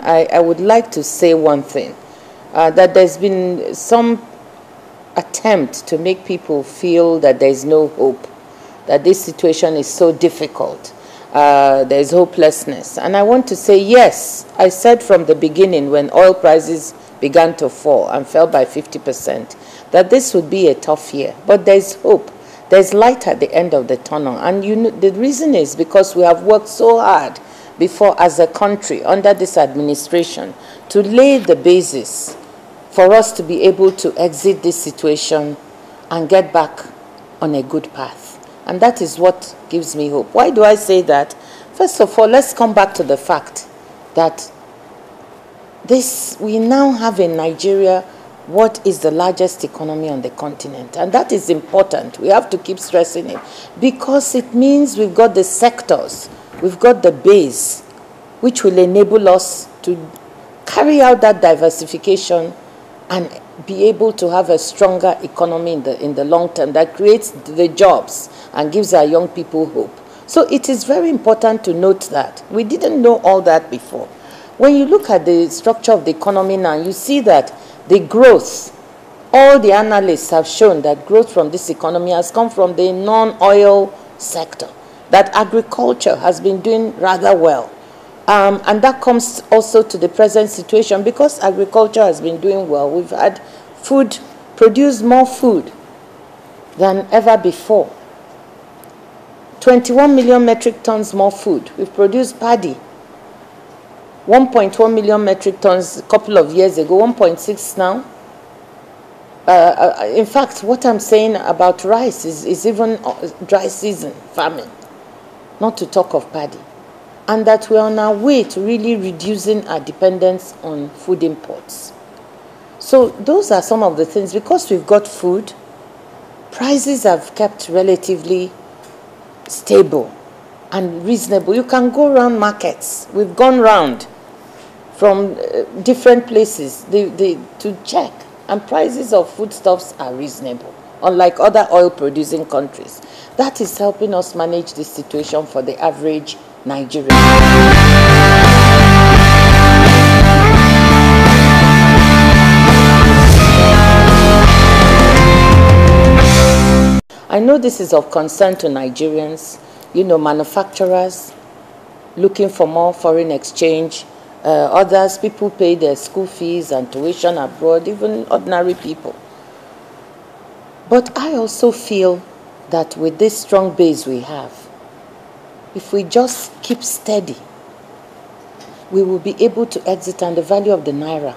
I would like to say one thing, that there's been some attempt to make people feel that there's no hope, that this situation is so difficult, there's hopelessness. And I want to say, yes, I said from the beginning when oil prices began to fall and fell by 50%, that this would be a tough year. But there's hope. There's light at the end of the tunnel. And you know, the reason is because we have worked so hard before as a country under this administration to lay the basis for us to be able to exit this situation and get back on a good path. And that is what gives me hope. Why do I say that? First of all, let's come back to the fact that we now have in Nigeria what is the largest economy on the continent. And that is important. We have to keep stressing it because it means we've got the sectors, we've got the base, which will enable us to carry out that diversification and be able to have a stronger economy in the long term that creates the jobs and gives our young people hope. So it is very important to note that. We didn't know all that before. When you look at the structure of the economy now, you see that the growth, all the analysts have shown that growth from this economy has come from the non-oil sector, that agriculture has been doing rather well. And that comes also to the present situation because agriculture has been doing well. We've had produced more food than ever before. 21 million metric tons more food. We've produced paddy. 1.1 million metric tons a couple of years ago, 1.6 now. In fact, what I'm saying about rice is even dry season farming, not to talk of paddy. And that we're on our way to really reducing our dependence on food imports. So those are some of the things. Because we've got food, prices have kept relatively stable and reasonable. You can go around markets. We've gone round from different places to check, and prices of foodstuffs are reasonable, unlike other oil-producing countries. That is helping us manage this situation for the average Nigerian. I know this is of concern to Nigerians, you know, manufacturers looking for more foreign exchange, others, people pay their school fees and tuition abroad, even ordinary people. But I also feel that with this strong base we have, if we just keep steady, we will be able to exit and the value of the naira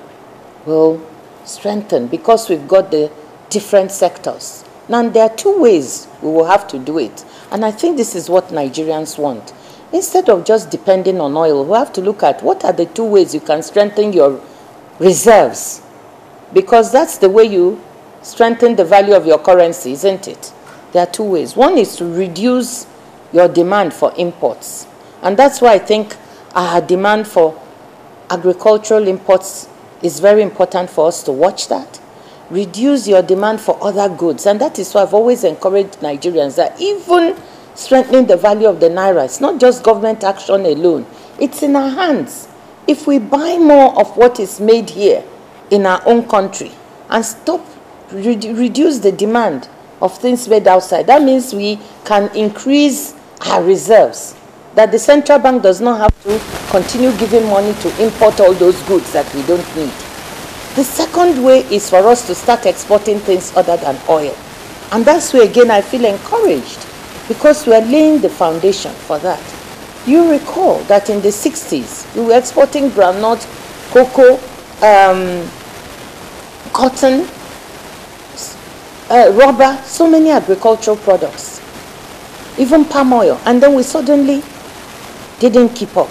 will strengthen because we've got the different sectors. Now, there are two ways we will have to do it. And I think this is what Nigerians want. Instead of just depending on oil, we have to look at what are the two ways you can strengthen your reserves. Because that's the way you strengthen the value of your currency, isn't it? There are two ways. One is to reduce your demand for imports. And that's why I think our demand for agricultural imports is very important for us to watch that. Reduce your demand for other goods. And that is why I've always encouraged Nigerians that even strengthening the value of the naira, it's not just government action alone. It's in our hands. If we buy more of what is made here in our own country and reduce the demand of things made outside, that means we can increase our reserves, that the central bank does not have to continue giving money to import all those goods that we don't need. The second way is for us to start exporting things other than oil. And that's where, again, I feel encouraged because we are laying the foundation for that. You recall that in the 60s, we were exporting groundnut, cocoa, cotton, rubber, so many agricultural products, even palm oil, and then we suddenly didn't keep up.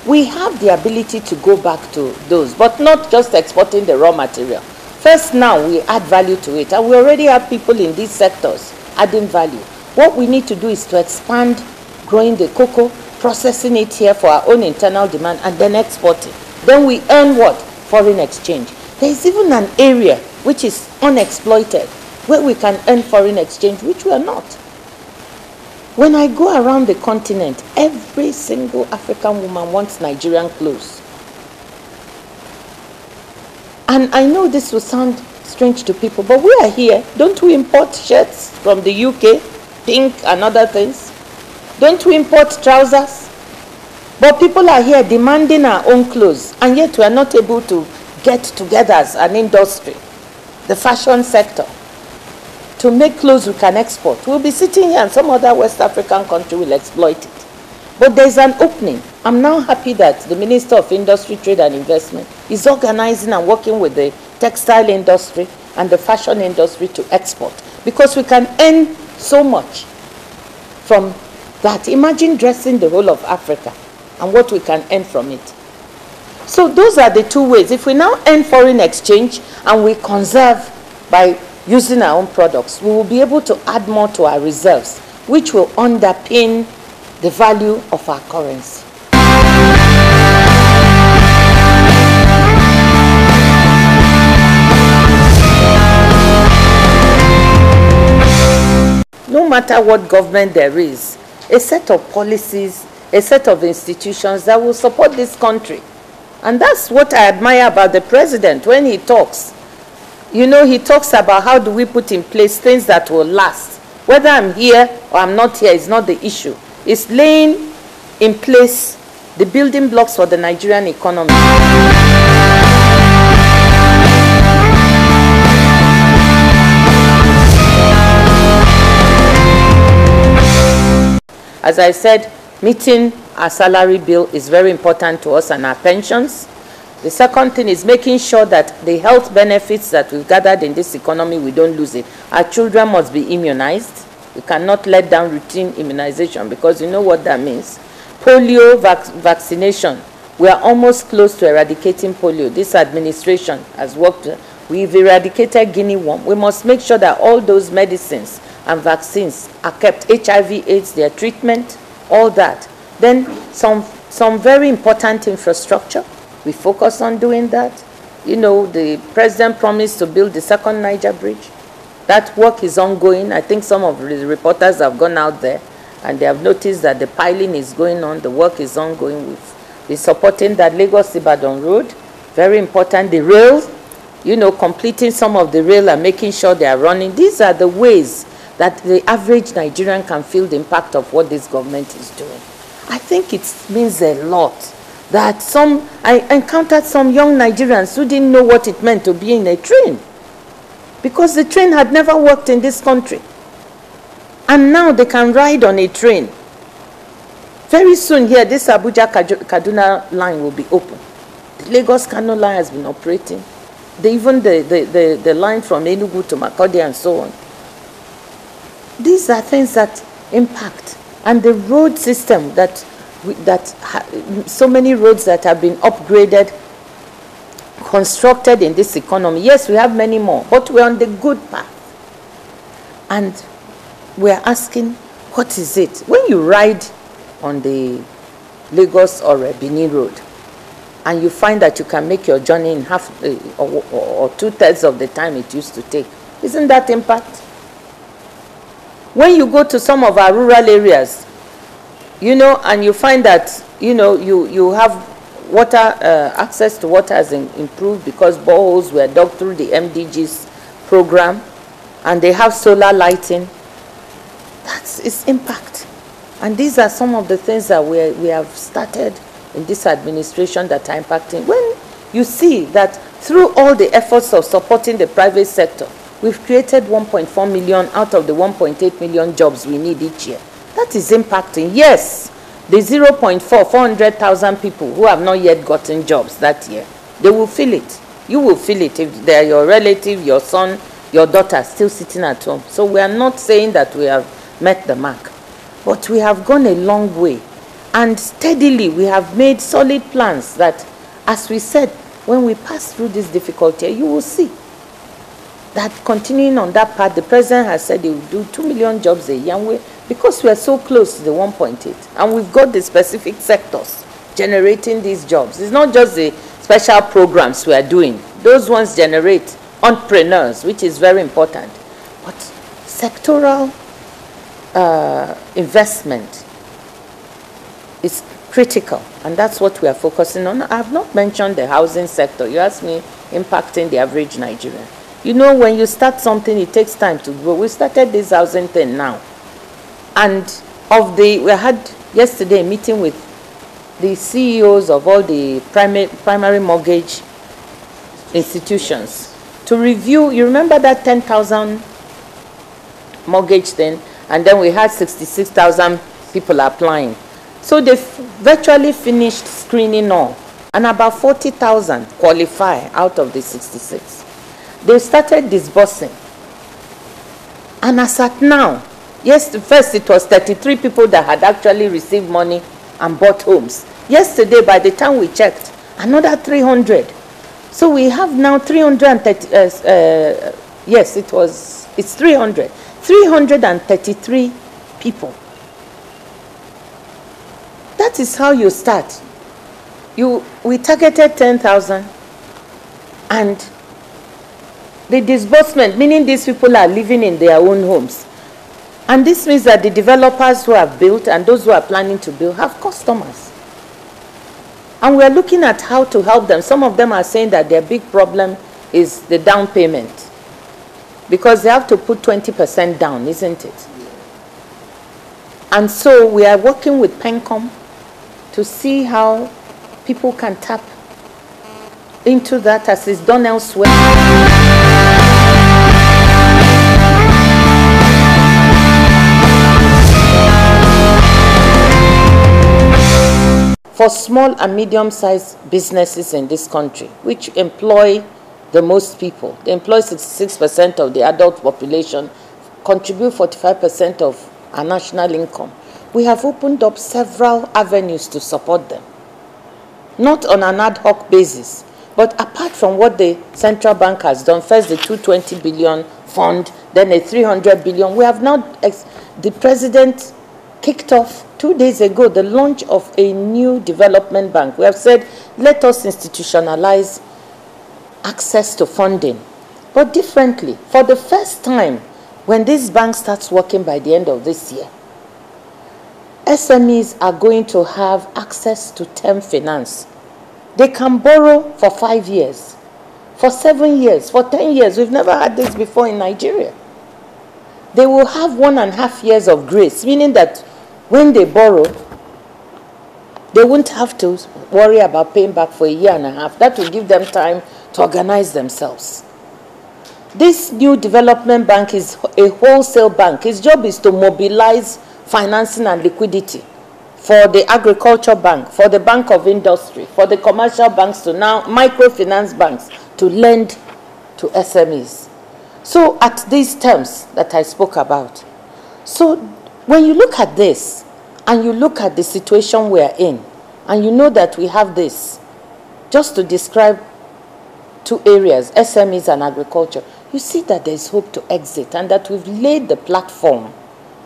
We have the ability to go back to those, but not just exporting the raw material. First, now we add value to it, and we already have people in these sectors adding value. What we need to do is to expand growing the cocoa, processing it here for our own internal demand, and then exporting. Then we earn what? Foreign exchange. There is even an area which is unexploited, where we can earn foreign exchange, which we are not. When I go around the continent, every single African woman wants Nigerian clothes. And I know this will sound strange to people, but we are here. Don't we import shirts from the UK, pink and other things? Don't we import trousers? But people are here demanding our own clothes, and yet we are not able to get together as an industry, the fashion sector, to make clothes we can export. We'll be sitting here and some other West African country will exploit it. But there's an opening. I'm now happy that the Minister of Industry, Trade and Investment is organizing and working with the textile industry and the fashion industry to export, because we can earn so much from that. Imagine dressing the whole of Africa and what we can earn from it. So those are the two ways. If we now earn foreign exchange and we conserve by using our own products, we will be able to add more to our reserves, which will underpin the value of our currency. No matter what government there is, a set of policies, a set of institutions that will support this country. And that's what I admire about the president when he talks. You know, he talks about how do we put in place things that will last. Whether I'm here or I'm not here is not the issue. It's laying in place the building blocks for the Nigerian economy. As I said, meeting our salary bill is very important to us and our pensions. The second thing is making sure that the health benefits that we've gathered in this economy, we don't lose it. Our children must be immunized. We cannot let down routine immunization, because you know what that means. Polio vaccination. We are almost close to eradicating polio. This administration has worked. We've eradicated guinea worm. We must make sure that all those medicines and vaccines are kept. HIV, AIDS, their treatment, all that. Then some very important infrastructure. We focus on doing that. You know, the president promised to build the second Niger bridge. That work is ongoing. I think some of the reporters have gone out there and they have noticed that the piling is going on. The work is ongoing. We're supporting that Lagos-Ibadan road. Very important. The rail, you know, completing some of the rail and making sure they are running. These are the ways that the average Nigerian can feel the impact of what this government is doing. I think it means a lot that I encountered some young Nigerians who didn't know what it meant to be in a train, because the train had never worked in this country. And now they can ride on a train. Very soon here, this Abuja-Kaduna line will be open. The Lagos-Kano line has been operating. Even the line from Enugu to Makurdi and so on. These are things that impact. And the road system so many roads that have been upgraded, constructed in this economy. Yes, we have many more, but we're on the good path. And we're asking, what is it? When you ride on the Lagos or Benin road, and you find that you can make your journey in half or 2/3 of the time it used to take, isn't that impact? When you go to some of our rural areas, you know, and you find that, you know, you have water, access to water has improved because boreholes were dug through the MDG's program, and they have solar lighting. That's its impact. And these are some of the things that we have started in this administration that are impacting. When you see that through all the efforts of supporting the private sector, we've created 1.4 million out of the 1.8 million jobs we need each year. That is impacting. Yes, the 400,000 people who have not yet gotten jobs that year, they will feel it. You will feel it if they are your relative, your son, your daughter still sitting at home. So we are not saying that we have met the mark, but we have gone a long way. And steadily we have made solid plans that, as we said, when we pass through this difficult year, you will see that continuing on that path. The president has said he will do 2 million jobs a year, because we are so close to the 1.8, and we've got the specific sectors generating these jobs. It's not just the special programs we are doing. Those ones generate entrepreneurs, which is very important. But sectoral investment is critical, and that's what we are focusing on. I have not mentioned the housing sector. You asked me impacting the average Nigerian. You know, when you start something, it takes time to grow. We started this housing thing now. And we had yesterday a meeting with the CEOs of all the primary mortgage institutions to review. You remember that 10,000 mortgage thing? And then we had 66,000 people applying. So they virtually finished screening all. And about 40,000 qualify out of the 66. They started disbursing. And as at now, yes, first it was 33 people that had actually received money and bought homes. Yesterday, by the time we checked, another 300. So we have now 330, yes, it's 300. 333 people. That is how you start. We targeted 10,000, and the disbursement, meaning these people are living in their own homes. And this means that the developers who have built and those who are planning to build have customers. And we are looking at how to help them. Some of them are saying that their big problem is the down payment, because they have to put 20% down, isn't it? And so we are working with PENCOM to see how people can tap into that as is done elsewhere. For small and medium-sized businesses in this country, which employ the most people, they employ 66% of the adult population, contribute 45% of our national income. We have opened up several avenues to support them, not on an ad hoc basis, but apart from what the central bank has done, first the 220 billion fund, then a 300 billion. We have now, the president kicked off 2 days ago the launch of a new development bank. We have said, let us institutionalize access to funding, but differently. For the first time, when this bank starts working by the end of this year, SMEs are going to have access to term finance. They can borrow for 5 years, for 7 years, for 10 years. We've never had this before in Nigeria. They will have 1.5 years of grace, meaning that when they borrow, they won't have to worry about paying back for 1.5 years. That will give them time to organize themselves. This new development bank is a wholesale bank. Its job is to mobilize financing and liquidity for the agriculture bank, for the bank of industry, for the commercial banks, to now microfinance banks to lend to SMEs. So at these terms that I spoke about. So when you look at this and you look at the situation we are in, and you know that we have this, just to describe 2 areas, SMEs and agriculture, you see that there is hope to exit, and that we've laid the platform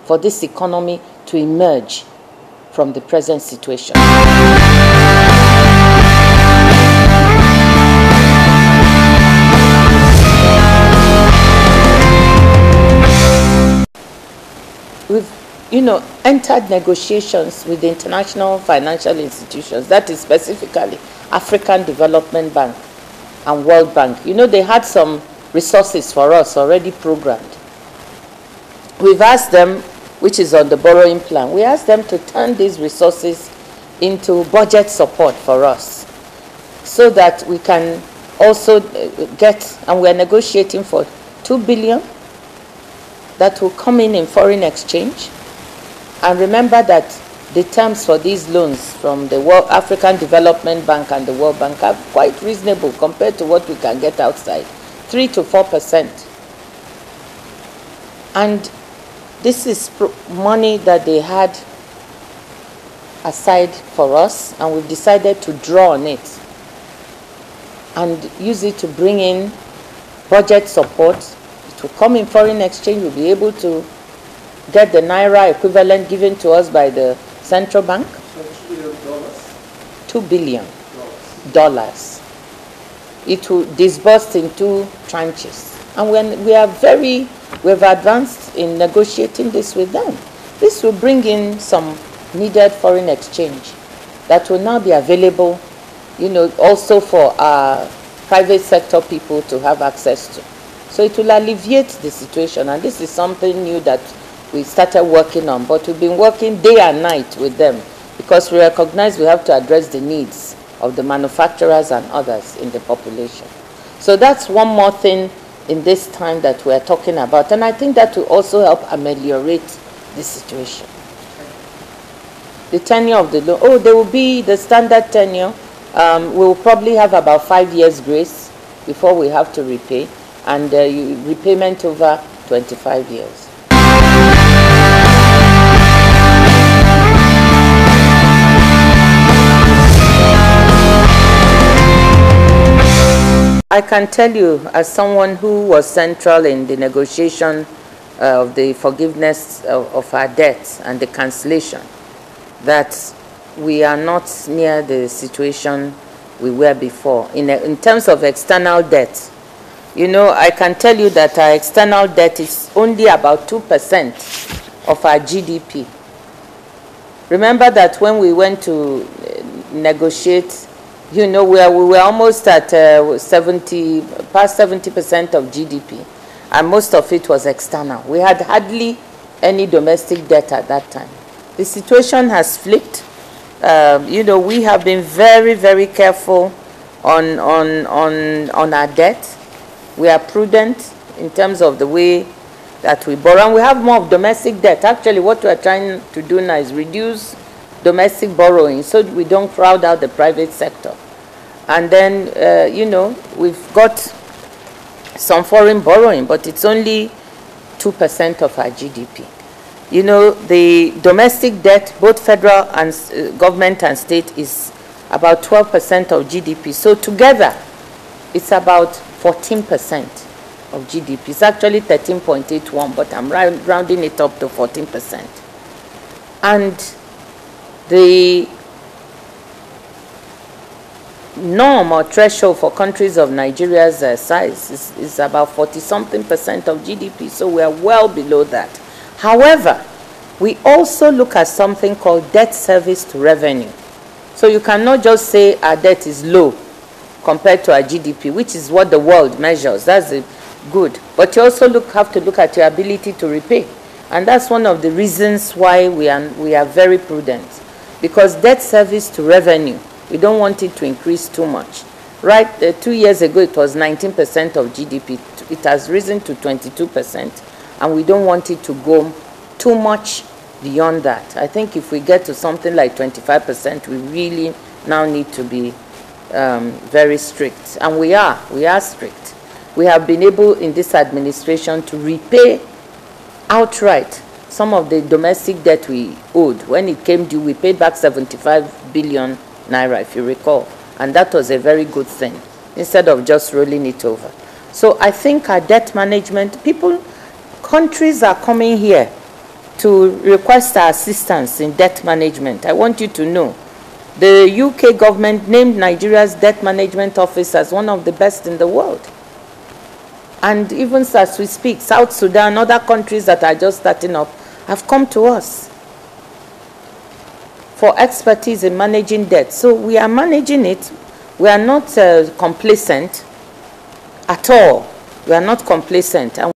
for this economy to emerge from the present situation. We've, entered negotiations with the international financial institutions, that is specifically African Development Bank and World Bank. They had some resources for us already programmed. We've asked them, which is on the borrowing plan, we asked them to turn these resources into budget support for us, so that we can also get, and we're negotiating for 2 billion that will come in foreign exchange. And remember that the terms for these loans from the African Development Bank and the World Bank are quite reasonable compared to what we can get outside, 3 to 4%. And this is money that they had aside for us, and we've decided to draw on it and use it to bring in budget support. It will come in foreign exchange. We'll be able to get the Naira equivalent given to us by the central bank. $2 billion. It will disburse in 2 tranches. And when we've advanced in negotiating this with them. This will bring in some needed foreign exchange that will now be available, you know, also for our private sector people to have access to. So it will alleviate the situation, and this is something new that we started working on, but we've been working day and night with them because we recognize we have to address the needs of the manufacturers and others in the population. So that's one more thing in this time that we're talking about, and I think that will also help ameliorate the situation. The tenure of the loan, oh, there will be the standard tenure. We will probably have about 5 years grace before we have to repay, and repayment over 25 years. I can tell you, as someone who was central in the negotiation of the forgiveness of our debts and the cancellation, that we are not near the situation we were before. In terms of external debt, you know, I can tell you that our external debt is only about 2% of our GDP. Remember that when we went to negotiate, you know, we were almost at past 70% of GDP, and most of it was external. We had hardly any domestic debt at that time. The situation has flipped. You know, we have been very, very careful on our debt. We are prudent in terms of the way that we borrow, and we have more of domestic debt. Actually, what we are trying to do now is reduce domestic borrowing so we don't crowd out the private sector. And then, you know, we've got some foreign borrowing, but it's only 2% of our GDP. You know, the domestic debt, both federal and government and state, is about 12% of GDP. So together, it's about 14% of GDP. It's actually 13.81, but I'm rounding it up to 14%. And the norm or threshold for countries of Nigeria's size is about 40-something% of GDP, so we are well below that. However, we also look at something called debt service to revenue. So you cannot just say our debt is low compared to our GDP, which is what the world measures. That's good. But you also have to look at your ability to repay. And that's one of the reasons why we are very prudent. Because debt service to revenue, we don't want it to increase too much. Right, 2 years ago, it was 19% of GDP. It has risen to 22%, and we don't want it to go too much beyond that. I think if we get to something like 25%, we really now need to be very strict. And we are strict. We have been able in this administration to repay outright some of the domestic debt we owed. When it came due, we paid back 75 billion naira, if you recall. And that was a very good thing, instead of just rolling it over. So I think our debt management, countries are coming here to request our assistance in debt management. I want you to know, the UK government named Nigeria's debt management office as one of the best in the world. And even as we speak, South Sudan, other countries that are just starting up, have come to us for expertise in managing debt. So we are managing it. We are not complacent at all. We are not complacent. And